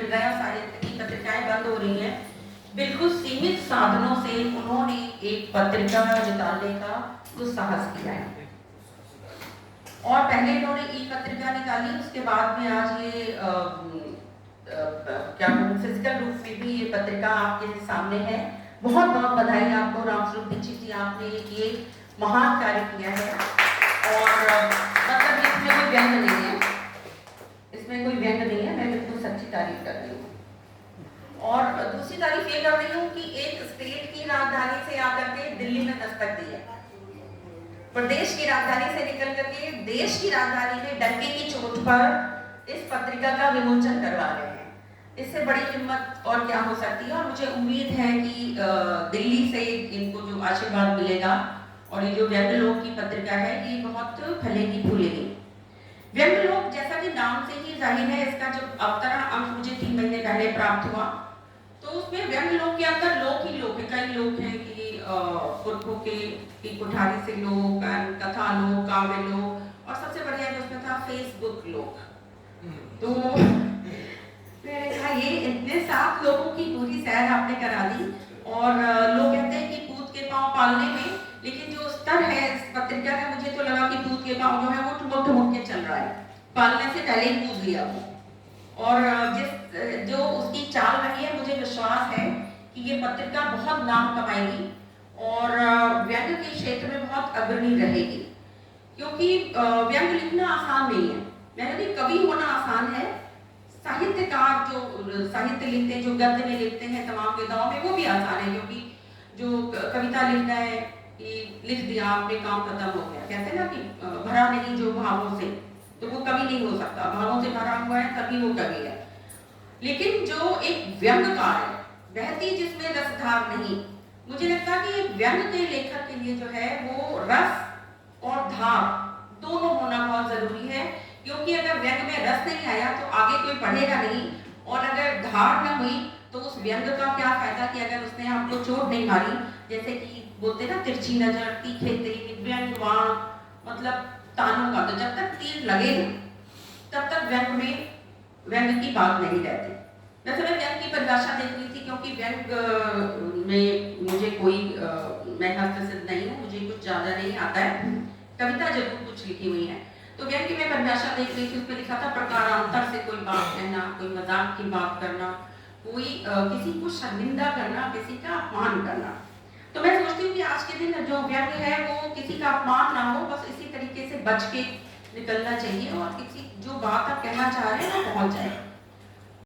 मिल रहा है और साहित्य की पत्रिकाएं बंद हो रही हैं, बिल्कुल सीमित साधनों से उन्होंने एक पत्रिका निकालने का दुस्साहस किया है। और पहले इन्होंने ई पत्रिका निकाली, उसके बाद में आज ये क्या कहूँ फिजिकल रूप में भी ये पत्रिका आपके सामने है। बहुत बहुत बधाई आपको रामस्वरूप दीक्षित जी, आपने ये महान कार्य किया है। और मतलब इसमें कोई व्यंग नहीं है, इसमें कोई व्यंग नहीं है, मैं बिल्कुल सच्ची तारीफ कर रही हूँ। और दूसरी तारीफ ये कर रही हूँ कि एक स्टेट की राजधानी से आकर के दिल्ली में दस्तक दी है, प्रदेश की राजधानी से निकल करके देश की राजधानी में डंके की चोट पर इस पत्रिका का विमोचन करवा रहे हैं। इससे बड़ी हिम्मत और क्या हो सकती है। और मुझे उम्मीद है कि दिल्ली से इनको जो आशीर्वाद मिलेगा और ये जो व्यंग लोक की पत्रिका है ये बहुत फलेगी फूलेगी। व्यंग लोक जैसा कि नाम से ही जाहिर है, इसका जब अवतरण अंक मुझे 3 महीने पहले प्राप्त हुआ तो उसमें व्यंग लोक के अंदर लोक ही लोक है। कई लोग हैं कि पुरखों की कुठारी से लोग, कथा लोग, काव्य लोग, और सबसे बढ़िया जो उसमें था फेसबुक लोग। तो मैंने कहा ये इतने 7 लोगों की पूरी सैर आपने करा दी। और लोग कहते हैं कि पूत के पांव पालने में, लेकिन जो स्तर है इस पत्रिका का, मुझे तो लगा कि पूत के पांव जो है वो ठुमक के चल रहा है, पालने से पहले ही पूज लिया वो। और जो उसकी चाल रही है, मुझे विश्वास है कि ये पत्रिका बहुत नाम कमाएगी और व्यंग के क्षेत्र में बहुत अग्रणी रहेगी। क्योंकि व्यंग लिखना आसान नहीं है, मैंने कवि होना आसान है, साहित्यकार जो साहित्य लिखते हैं, जो गद्य में लिखते हैं तमाम विधाओं में, वो भी आसान है। क्योंकि जो कविता लिखना है कि लिख दिया आपने, काम खत्म हो गया, कहते हैं ना कि भरा नहीं जो भावों से, तो वो कवि नहीं हो सकता। भावों से भरा हुआ है तभी वो कवि है। लेकिन जो एक व्यंगकार है, बहती जिसमें रसधार नहीं, मुझे लगता है कि व्यंग के लेखक के लिए जो है वो रस और धार दोनों होना बहुत जरूरी है। क्योंकि अगर व्यंग में रस नहीं आया तो आगे कोई पढ़ेगा नहीं, और अगर धार न हुई तो उस व्यंग का क्या फायदा कि अगर उसने आपको चोट नहीं मारी। जैसे कि बोलते ना, तिरछी नजर, तीखे तीर, व्यंग बाण, मतलब तानों का, तो जब तक तीर लगे तब तक व्यंग में व्यंग की बात नहीं रहती। वैसे मैं व्यंग की परिभाषा देख रही थी, क्योंकि व्यंग में मुझे कोई मैं हस्तसिद्ध नहीं हूँ, मुझे कुछ ज्यादा नहीं आता है, कविता जरूर कुछ लिखी हुई है। तो व्यंग की मैं परिभाषा देख रही थी, उसमें लिखा था प्रकारांतर से कोई बात कहना, कोई मजाक की बात करना, कोई किसी को शर्मिंदा करना, किसी का अपमान करना। तो मैं सोचती हूँ कि आज के दिन जो व्यंग है वो किसी का अपमान ना हो, बस इसी तरीके से बच के निकलना चाहिए और किसी जो बात आप कहना चाह रहे हैं वो पहुंच जाए।